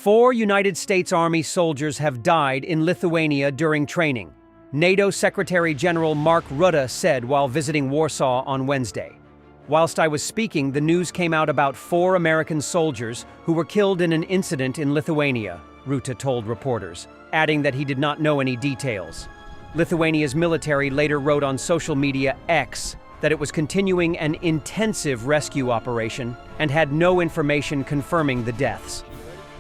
4 United States Army soldiers have died in Lithuania during training, NATO Secretary General Mark Rutte said while visiting Warsaw on Wednesday. Whilst I was speaking, the news came out about 4 American soldiers who were killed in an incident in Lithuania, Rutte told reporters, adding that he did not know any details. Lithuania's military later wrote on social media X that it was continuing an intensive rescue operation and had no information confirming the deaths.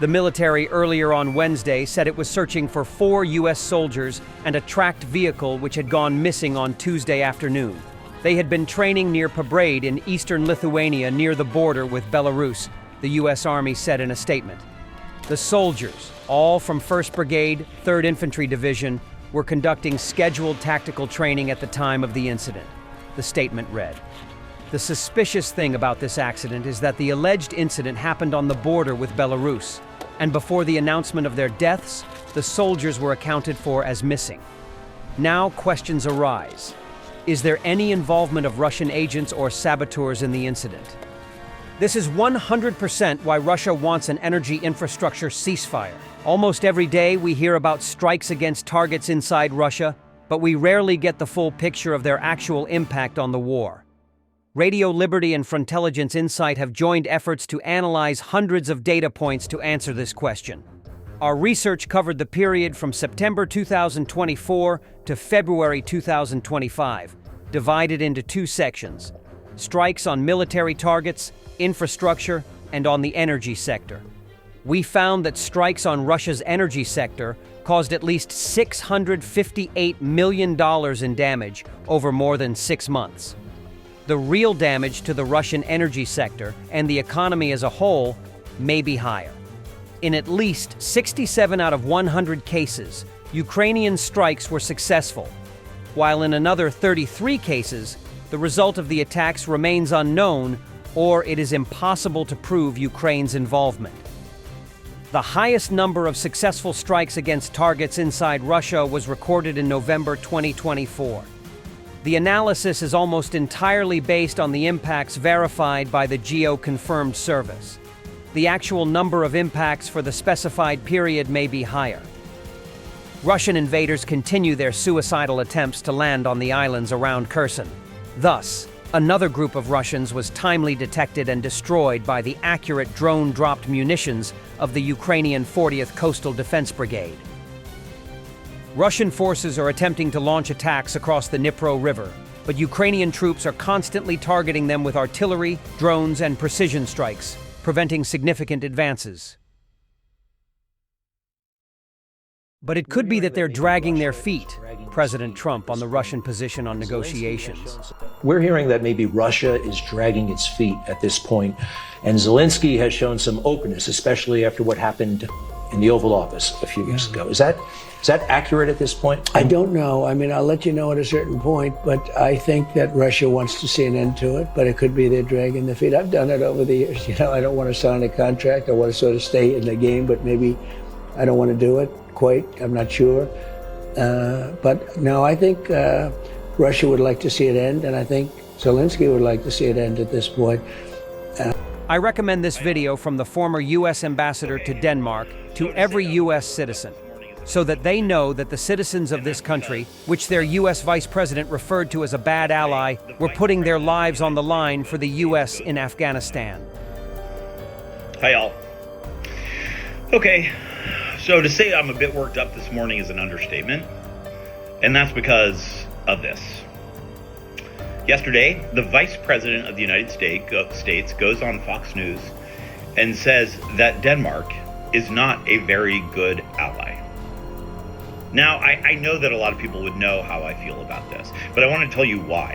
The military earlier on Wednesday said it was searching for 4 U.S. soldiers and a tracked vehicle which had gone missing on Tuesday afternoon. They had been training near Pabrade in eastern Lithuania near the border with Belarus, the U.S. Army said in a statement. The soldiers, all from 1st Brigade, 3rd Infantry Division, were conducting scheduled tactical training at the time of the incident. The statement read. The suspicious thing about this accident is that the alleged incident happened on the border with Belarus, and before the announcement of their deaths, the soldiers were accounted for as missing. Now questions arise. Is there any involvement of Russian agents or saboteurs in the incident? This is 100% why Russia wants an energy infrastructure ceasefire. Almost every day we hear about strikes against targets inside Russia, but we rarely get the full picture of their actual impact on the war. Radio Liberty and Frontelligence Insight have joined efforts to analyze hundreds of data points to answer this question. Our research covered the period from September 2024 to February 2025, divided into 2 sections: strikes on military targets, infrastructure, and on the energy sector. We found that strikes on Russia's energy sector caused at least $658 million in damage over more than 6 months. The real damage to the Russian energy sector and the economy as a whole may be higher. In at least 67 out of 100 cases, Ukrainian strikes were successful, while in another 33 cases, the result of the attacks remains unknown or it is impossible to prove Ukraine's involvement. The highest number of successful strikes against targets inside Russia was recorded in November 2024. The analysis is almost entirely based on the impacts verified by the geo-confirmed service. The actual number of impacts for the specified period may be higher. Russian invaders continue their suicidal attempts to land on the islands around Kherson. Thus, another group of Russians was timely detected and destroyed by the accurate drone-dropped munitions of the Ukrainian 40th Coastal Defense Brigade. Russian forces are attempting to launch attacks across the Dnipro River, but Ukrainian troops are constantly targeting them with artillery, drones, and precision strikes, preventing significant advances. But it could be that they're dragging their feet, President Trump on the Russian position on negotiations. We're hearing that maybe Russia is dragging its feet at this point, and Zelensky has shown some openness, especially after what happened in the Oval Office a few years ago. Is that accurate at this point? I don't know. I mean, I'll let you know at a certain point, but I think that Russia wants to see an end to it, but it could be they're dragging their feet. I've done it over the years. I don't want to sign a contract. I want to sort of stay in the game, but maybe I don't want to do it quite. I'm not sure. But no, I think Russia would like to see it end, and I think Zelensky would like to see it end at this point. I recommend this video from the former U.S. ambassador to Denmark to every U.S. citizen, so that they know that the citizens of this country, which their U.S. vice president referred to as a bad ally, were putting their lives on the line for the U.S. in Afghanistan. Hi, y'all. Okay, so to say I'm a bit worked up this morning is an understatement, and that's because of this. Yesterday, the Vice President of the United States goes on Fox News and says that Denmark is not a very good ally. Now, I know that a lot of people would know how I feel about this, but I want to tell you why.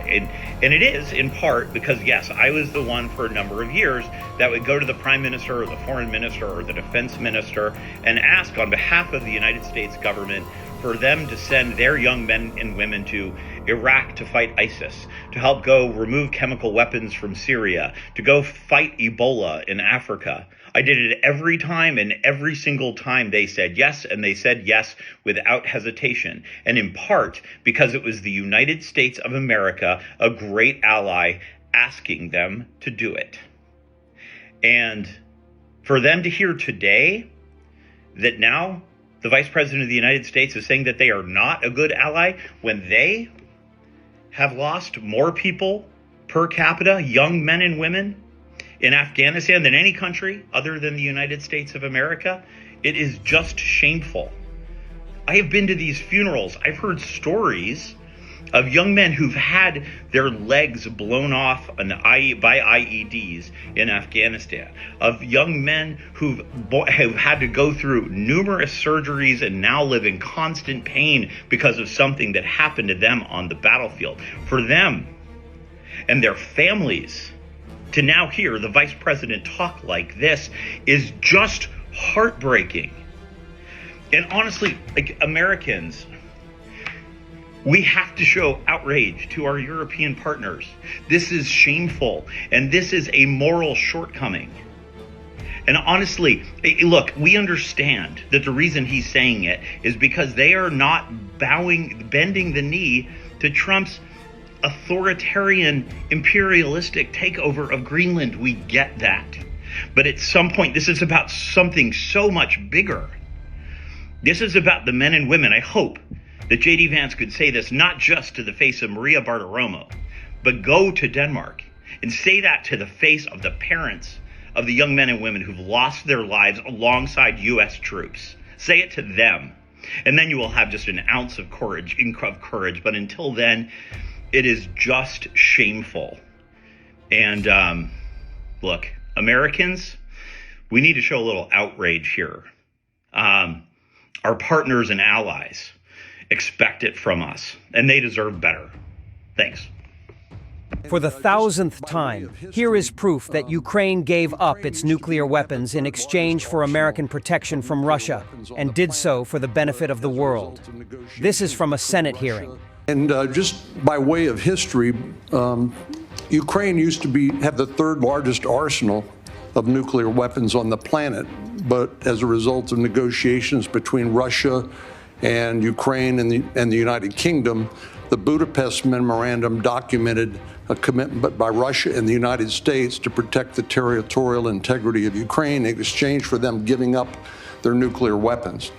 And it is in part because, yes, I was the one for a number of years that would go to the Prime Minister or the Foreign Minister or the Defense Minister and ask on behalf of the United States government for them to send their young men and women to Iraq to fight ISIS, to help go remove chemical weapons from Syria, to go fight Ebola in Africa. I did it every time, and every single time they said yes, and they said yes without hesitation. And in part because it was the United States of America, a great ally, asking them to do it. And for them to hear today that now the Vice President of the United States is saying that they are not a good ally when they have lost more people per capita, young men and women, in Afghanistan than any country other than the United States of America? It is just shameful. I have been to these funerals. I've heard stories of young men who've had their legs blown off by IEDs in Afghanistan, of young men who've had to go through numerous surgeries and now live in constant pain because of something that happened to them on the battlefield. For them and their families to now hear the Vice President talk like this is just heartbreaking. And honestly, like Americans, we have to show outrage to our European partners. This is shameful, and this is a moral shortcoming. And honestly, look, we understand that the reason he's saying it is because they are not bending the knee to Trump's authoritarian, imperialistic takeover of Greenland. We get that. But at some point, this is about something so much bigger. This is about the men and women. I hope that J.D. Vance could say this not just to the face of Maria Bartiromo, but go to Denmark and say that to the face of the parents of the young men and women who've lost their lives alongside U.S. troops. Say it to them. And then you will have just an ounce of courage. But until then, it is just shameful. And look, Americans, we need to show a little outrage here. Our partners and allies expect it from us, and they deserve better. Thanks. For the 1,000th time, here is proof that Ukraine gave up its nuclear weapons in exchange for American protection from Russia, and did so for the benefit of the world. This is from a Senate hearing. And just by way of history, Ukraine used to have the third largest arsenal of nuclear weapons on the planet. But as a result of negotiations between Russia and Ukraine and the United Kingdom, the Budapest Memorandum documented a commitment by Russia and the United States to protect the territorial integrity of Ukraine in exchange for them giving up their nuclear weapons.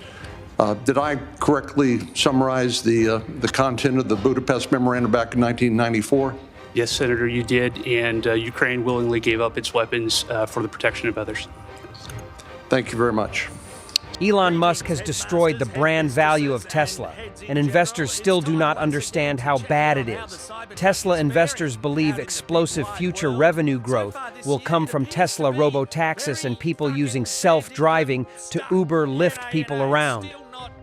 Did I correctly summarize the content of the Budapest Memorandum back in 1994? Yes, Senator, you did, and Ukraine willingly gave up its weapons for the protection of others. Thank you very much. Elon Musk has destroyed the brand value of Tesla, and investors still do not understand how bad it is. Tesla investors believe explosive future revenue growth will come from Tesla robotaxis and people using self-driving to Uber Lyft people around.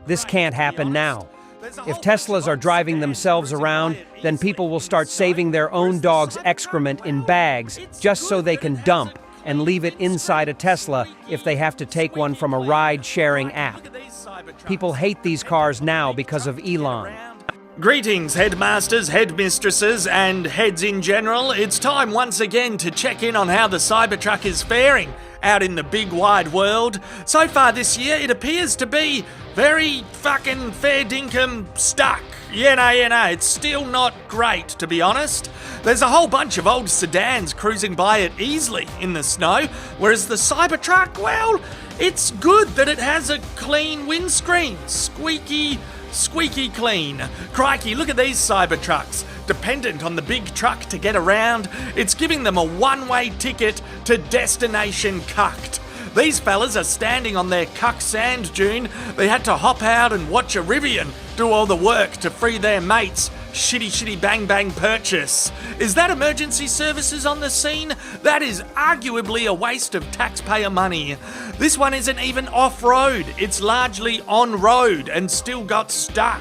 This can't happen now. If Teslas are driving themselves around, then people will start saving their own dog's excrement in bags just so they can dump and leave it inside a Tesla if they have to take one from a ride-sharing app. People hate these cars now because of Elon. Greetings, headmasters, headmistresses, and heads in general. It's time once again to check in on how the Cybertruck is faring out in the big wide world. So far this year, it appears to be very fucking fair dinkum stuck. Yeah, it's still not great, to be honest. There's a whole bunch of old sedans cruising by it easily in the snow, whereas the Cybertruck, well, it's good that it has a clean windscreen. Squeaky clean. Crikey, look at these Cybertrucks. Dependent on the big truck to get around, it's giving them a one-way ticket to destination cucked. These fellas are standing on their cuck sand dune. They had to hop out and watch a Rivian do all the work to free their mates' shitty bang purchase. Is that emergency services on the scene? That is arguably a waste of taxpayer money. This one isn't even off-road. It's largely on-road and still got stuck.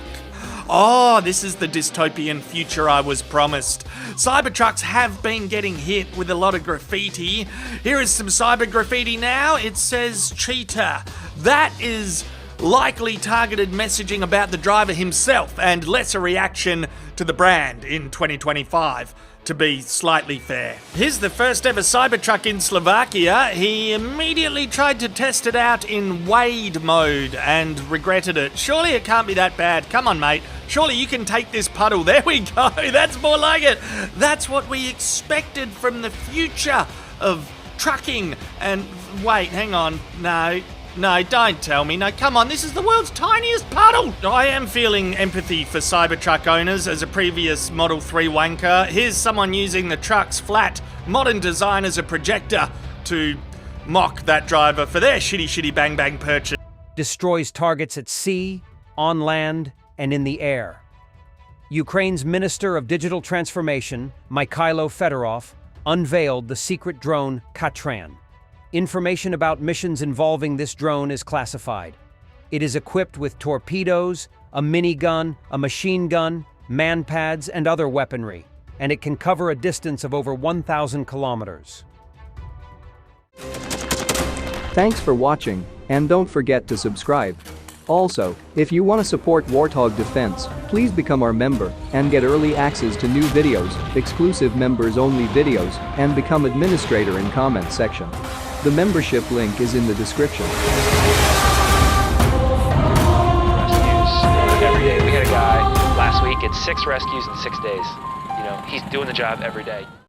Oh, this is the dystopian future I was promised. Cybertrucks have been getting hit with a lot of graffiti. Here is some cyber graffiti now. It says cheater. That is likely targeted messaging about the driver himself and less a reaction to the brand in 2025. To be slightly fair. Here's the first ever Cybertruck in Slovakia. He immediately tried to test it out in Wade mode and regretted it. Surely it can't be that bad. Come on, mate. Surely you can take this puddle. There we go. That's more like it. That's what we expected from the future of trucking. And wait, hang on. No. No, don't tell me. No, come on, this is the world's tiniest puddle. I am feeling empathy for Cybertruck owners as a previous Model 3 wanker. Here's someone using the truck's flat, modern design as a projector to mock that driver for their shitty bang purchase. Destroys targets at sea, on land, and in the air. Ukraine's Minister of Digital Transformation, Mikhailo Fedorov, unveiled the secret drone Katran. Information about missions involving this drone is classified. It is equipped with torpedoes, a minigun, a machine gun, manpads, and other weaponry, and it can cover a distance of over 1,000 kilometers. Thanks for watching, and don't forget to subscribe. Also, if you want to support Warthog Defense, please become our member and get early access to new videos, exclusive members-only videos, and become administrator in comment section. The membership link is in the description. Rescues every day. We had a guy last week at 6 rescues in 6 days. You know, he's doing the job every day.